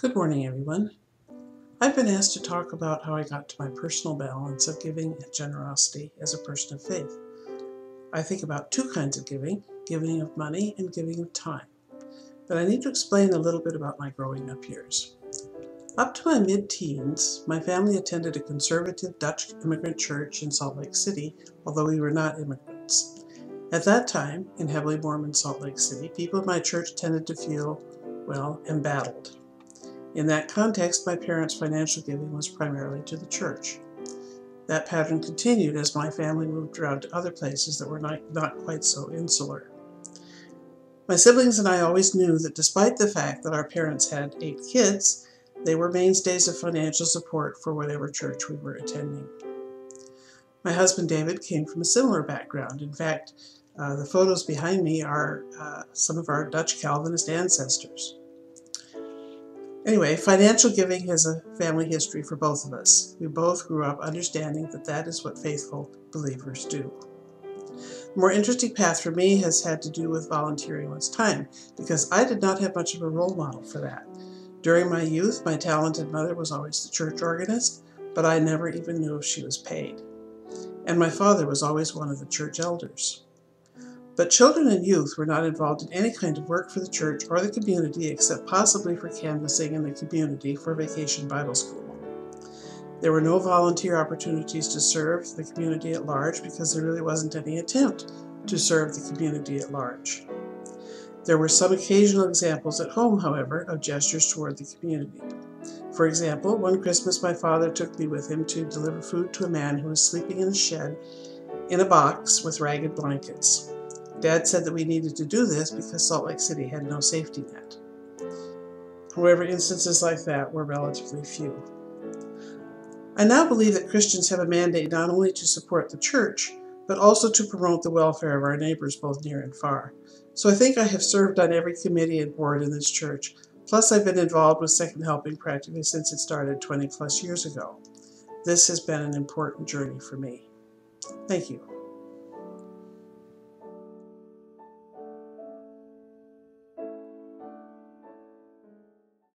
Good morning, everyone. I've been asked to talk about how I got to my personal balance of giving and generosity as a person of faith. I think about two kinds of giving of money and giving of time. But I need to explain a little bit about my growing up years. Up to my mid-teens, my family attended a conservative Dutch immigrant church in Salt Lake City, although we were not immigrants. At that time, in heavily Mormon Salt Lake City, people in my church tended to feel, embattled. In that context, my parents' financial giving was primarily to the church. That pattern continued as my family moved around to other places that were not quite so insular. My siblings and I always knew that despite the fact that our parents had 8 kids, they were mainstays of financial support for whatever church we were attending. My husband David came from a similar background. In fact, the photos behind me are some of our Dutch Calvinist ancestors. Anyway, financial giving has a family history for both of us. We both grew up understanding that that is what faithful believers do. The more interesting path for me has had to do with volunteering one's time, because I did not have much of a role model for that. During my youth, my talented mother was always the church organist, but I never even knew if she was paid. And my father was always one of the church elders. But children and youth were not involved in any kind of work for the church or the community except possibly for canvassing in the community for Vacation Bible School. There were no volunteer opportunities to serve the community at large because there really wasn't any attempt to serve the community at large. There were some occasional examples at home, however, of gestures toward the community. For example, one Christmas my father took me with him to deliver food to a man who was sleeping in a shed in a box with ragged blankets. Dad said that we needed to do this because Salt Lake City had no safety net. However, instances like that were relatively few. I now believe that Christians have a mandate not only to support the church, but also to promote the welfare of our neighbors both near and far. So I think I have served on every committee and board in this church, plus I've been involved with Second Helping practically since it started 20 plus years ago. This has been an important journey for me. Thank you.